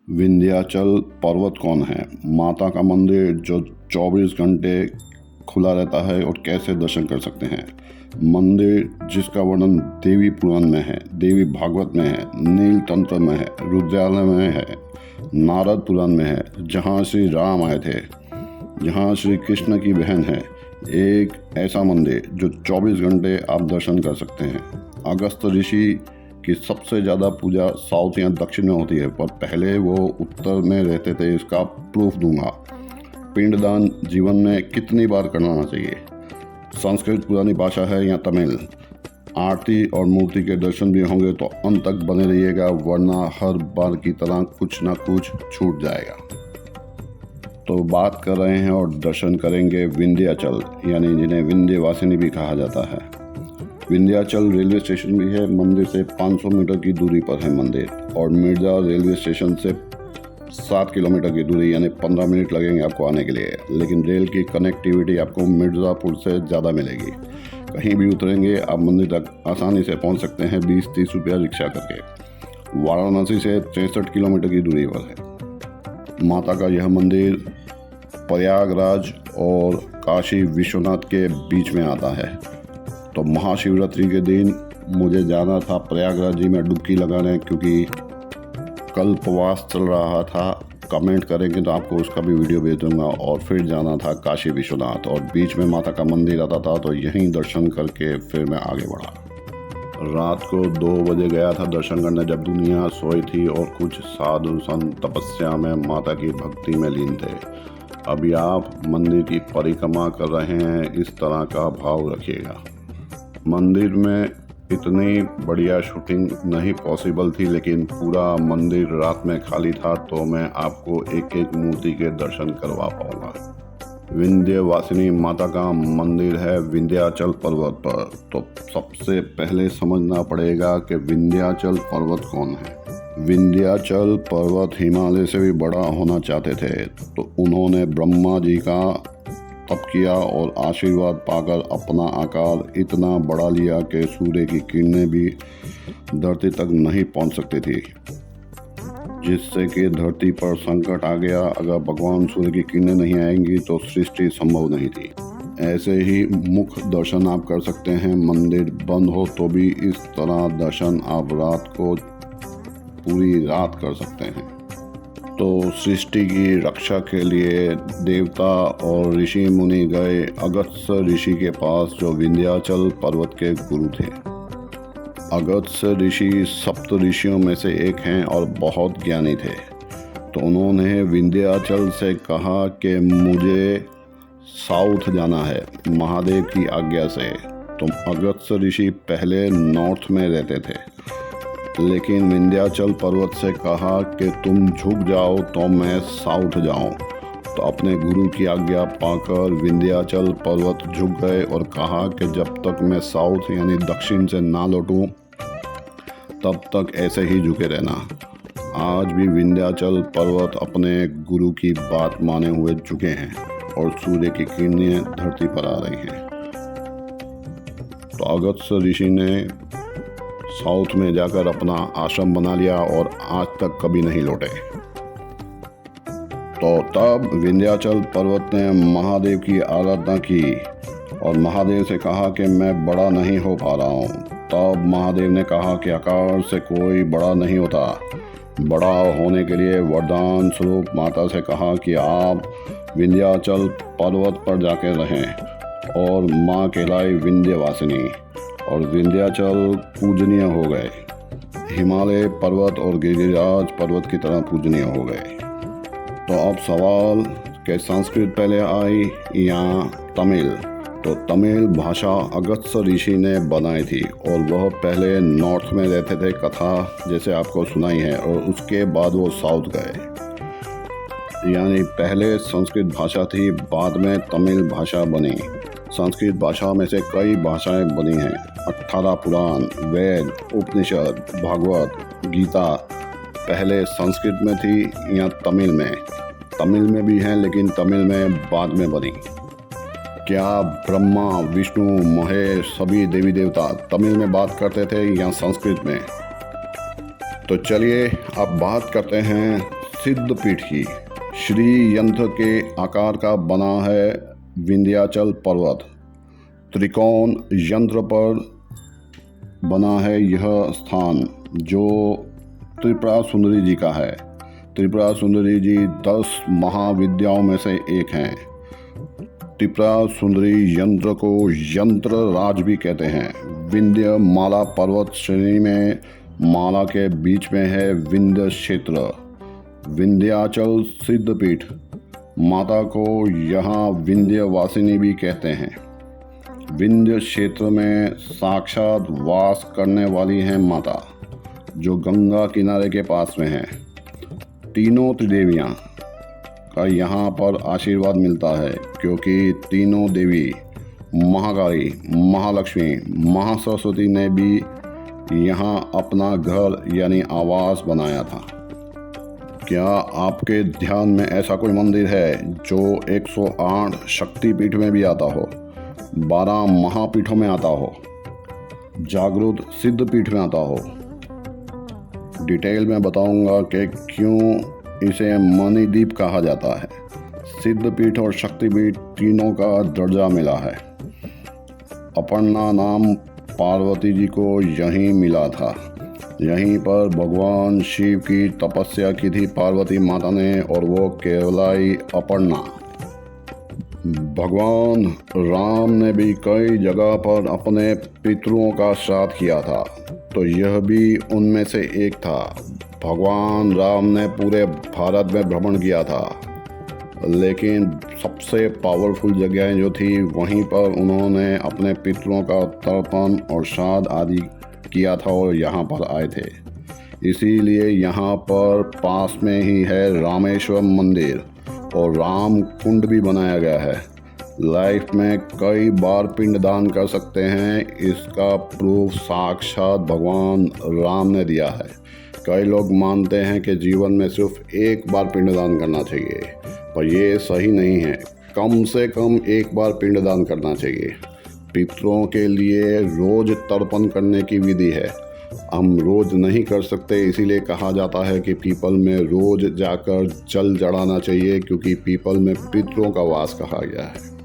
विंध्याचल पर्वत कौन है? माता का मंदिर जो 24 घंटे खुला रहता है और कैसे दर्शन कर सकते हैं। मंदिर जिसका वर्णन देवी पुराण में है, देवी भागवत में है, नील तंत्र में है, रुद्रालय में है, नारद पुराण में है, जहाँ श्री राम आए थे, जहाँ श्री कृष्ण की बहन है। एक ऐसा मंदिर जो 24 घंटे आप दर्शन कर सकते हैं। अगस्त ऋषि की सबसे ज़्यादा पूजा साउथ या दक्षिण में होती है, पर पहले वो उत्तर में रहते थे। इसका प्रूफ दूंगा। पिंडदान जीवन में कितनी बार करना चाहिए? संस्कृत पुरानी भाषा है या तमिल? आरती और मूर्ति के दर्शन भी होंगे तो अंत तक बने रहिएगा, वरना हर बार की तरह कुछ ना कुछ छूट जाएगा। तो बात कर रहे हैं और दर्शन करेंगे विंध्याचल, यानी जिन्हें विंध्यवासिनी भी कहा जाता है। विंध्याचल रेलवे स्टेशन भी है। मंदिर से 500 मीटर की दूरी पर है मंदिर, और मिर्ज़ा रेलवे स्टेशन से 7 किलोमीटर की दूरी, यानी 15 मिनट लगेंगे आपको आने के लिए। लेकिन रेल की कनेक्टिविटी आपको मिर्ज़ापुर से ज़्यादा मिलेगी। कहीं भी उतरेंगे आप मंदिर तक आसानी से पहुंच सकते हैं 20-30 रुपया रिक्शा करके। वाराणसी से 63 किलोमीटर की दूरी पर है। माता का यह मंदिर प्रयागराज और काशी विश्वनाथ के बीच में आता है। तो महाशिवरात्रि के दिन मुझे जाना था प्रयागराज जी में डुबकी लगाने, क्योंकि कल उपवास चल रहा था। कमेंट करेंगे तो आपको उसका भी वीडियो भेज दूंगा। और फिर जाना था काशी विश्वनाथ, और बीच में माता का मंदिर आता था, तो यहीं दर्शन करके फिर मैं आगे बढ़ा। रात को 2 बजे गया था दर्शन करने, जब दुनिया सोई थी और कुछ साधु संत तपस्या में माता की भक्ति में लीन थे। अभी आप मंदिर की परिक्रमा कर रहे हैं, इस तरह का भाव रखिएगा। मंदिर में इतनी बढ़िया शूटिंग नहीं पॉसिबल थी, लेकिन पूरा मंदिर रात में खाली था, तो मैं आपको एक एक मूर्ति के दर्शन करवा पाऊंगा। विंध्यवासिनी माता का मंदिर है विंध्याचल पर्वत पर। तो सबसे पहले समझना पड़ेगा कि विंध्याचल पर्वत कौन है। विंध्याचल पर्वत हिमालय से भी बड़ा होना चाहते थे, तो उन्होंने ब्रह्मा जी का तप किया और आशीर्वाद पाकर अपना आकार इतना बढ़ा लिया कि सूर्य की किरणें भी धरती तक नहीं पहुंच सकती थी, जिससे कि धरती पर संकट आ गया। अगर भगवान सूर्य की किरणें नहीं आएंगी तो सृष्टि संभव नहीं थी। ऐसे ही मुख्य दर्शन आप कर सकते हैं, मंदिर बंद हो तो भी इस तरह दर्शन आप रात को पूरी रात कर सकते हैं। तो सृष्टि की रक्षा के लिए देवता और ऋषि मुनि गए अगस्त्य ऋषि के पास, जो विंध्याचल पर्वत के गुरु थे। अगस्त्य ऋषि सप्त ऋषियों में से एक हैं और बहुत ज्ञानी थे। तो उन्होंने विंध्याचल से कहा कि मुझे साउथ जाना है महादेव की आज्ञा से। तो अगस्त्य ऋषि पहले नॉर्थ में रहते थे, लेकिन विंध्याचल पर्वत से कहा कि तुम झुक जाओ तो मैं साउथ जाऊं। तो अपने गुरु की आज्ञा पाकर विंध्याचल पर्वत झुक गए और कहा कि जब तक मैं साउथ यानी दक्षिण से ना लौटूं, तब तक ऐसे ही झुके रहना। आज भी विंध्याचल पर्वत अपने गुरु की बात माने हुए झुके हैं और सूर्य की किरणें धरती पर आ रही हैं। तो अगस्त्य ऋषि ने साउथ में जाकर अपना आश्रम बना लिया और आज तक कभी नहीं लौटे। तो तब विंध्याचल पर्वत ने महादेव की आराधना की और महादेव से कहा कि मैं बड़ा नहीं हो पा रहा हूँ। तब महादेव ने कहा कि आकार से कोई बड़ा नहीं होता। बड़ा होने के लिए वरदान स्वरूप माता से कहा कि आप विंध्याचल पर्वत पर जाकर रहें, और माँ कहलाई विंध्यवासिनी, और विंध्याचल पूजनीय हो गए। हिमालय पर्वत और गिरिराज पर्वत की तरह पूजनीय हो गए। तो अब सवाल कि संस्कृत पहले आई या तमिल? तो तमिल भाषा अगस्त्य ऋषि ने बनाई थी, और वह पहले नॉर्थ में रहते थे, कथा जैसे आपको सुनाई है, और उसके बाद वो साउथ गए। यानी पहले संस्कृत भाषा थी, बाद में तमिल भाषा बनी। संस्कृत भाषा में से कई भाषाएं बनी हैं। 18 पुराण, वेद, उपनिषद, भागवत, गीता पहले संस्कृत में थी या तमिल में? तमिल में भी हैं, लेकिन तमिल में बाद में बनी। क्या ब्रह्मा, विष्णु, महेश सभी देवी देवता तमिल में बात करते थे या संस्कृत में? तो चलिए अब बात करते हैं सिद्धपीठ की। श्री यंत्र के आकार का बना है विंध्याचल पर्वत। त्रिकोण यंत्र पर बना है यह स्थान जो त्रिपुरा सुंदरी जी का है। त्रिपुरा सुंदरी जी 10 महाविद्याओं में से एक हैं। त्रिपुरा सुंदरी यंत्र को यंत्र राज भी कहते हैं। विंध्य माला पर्वत श्रेणी में माला के बीच में है विंध्य क्षेत्र। विंध्याचल सिद्धपीठ माता को यहाँ विंध्यवासिनी भी कहते हैं। विंध्य क्षेत्र में साक्षात वास करने वाली हैं माता, जो गंगा किनारे के पास में है। तीनों त्रिदेवियाँ का यहाँ पर आशीर्वाद मिलता है, क्योंकि तीनों देवी महाकाली, महालक्ष्मी, महासरस्वती ने भी यहाँ अपना घर यानी आवास बनाया था। क्या आपके ध्यान में ऐसा कोई मंदिर है जो 108 शक्तिपीठ में भी आता हो, 12 महापीठों में आता हो, जागृत सिद्धपीठ में आता हो? डिटेल में बताऊंगा कि क्यों इसे मणिद्वीप कहा जाता है। सिद्धपीठ और शक्तिपीठ तीनों का दर्जा मिला है। अपर्णा नाम पार्वती जी को यहीं मिला था। यहीं पर भगवान शिव की तपस्या की थी पार्वती माता ने, और वो केवलाई अपर्णा। भगवान राम ने भी कई जगह पर अपने पितरों का श्राद्ध किया था, तो यह भी उनमें से एक था। भगवान राम ने पूरे भारत में भ्रमण किया था, लेकिन सबसे पावरफुल जगह जो थी वहीं पर उन्होंने अपने पितरों का तर्पण और श्राद्ध आदि किया था और यहाँ पर आए थे। इसीलिए यहाँ पर पास में ही है रामेश्वरम मंदिर और राम कुंड भी बनाया गया है। लाइफ में कई बार पिंडदान कर सकते हैं, इसका प्रूफ साक्षात भगवान राम ने दिया है। कई लोग मानते हैं कि जीवन में सिर्फ एक बार पिंडदान करना चाहिए, पर यह सही नहीं है। कम से कम एक बार पिंडदान करना चाहिए। पितरों के लिए रोज तर्पण करने की विधि है। हम रोज नहीं कर सकते, इसीलिए कहा जाता है कि पीपल में रोज जाकर जल चढ़ाना चाहिए, क्योंकि पीपल में पितरों का वास कहा गया है।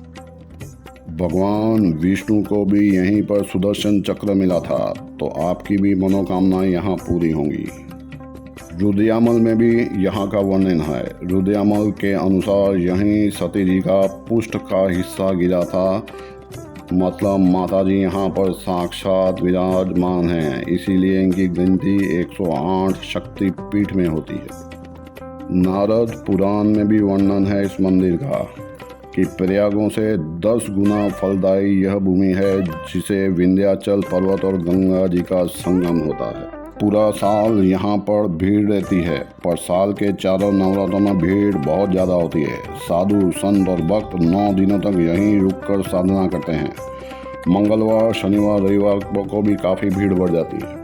भगवान विष्णु को भी यहीं पर सुदर्शन चक्र मिला था, तो आपकी भी मनोकामनाएं यहाँ पूरी होंगी। रुद्रयामल में भी यहाँ का वर्णन है। रुद्रयामल के अनुसार यहीं सती जी का पुष्ट का हिस्सा गिरा था, मतलब माता जी यहाँ पर साक्षात विराजमान हैं, इसीलिए इनकी गिनती 108 शक्तिपीठ में होती है। नारद पुराण में भी वर्णन है इस मंदिर का कि प्रयागों से 10 गुना फलदायी यह भूमि है, जिसे विंध्याचल पर्वत और गंगा जी का संगम होता है। पूरा साल यहाँ पर भीड़ रहती है, पर साल के चारों नवरात्रों में भीड़ बहुत ज़्यादा होती है। साधु संत और भक्त 9 दिनों तक यहीं रुककर साधना करते हैं। मंगलवार, शनिवार, रविवार को भी काफ़ी भीड़ बढ़ जाती है।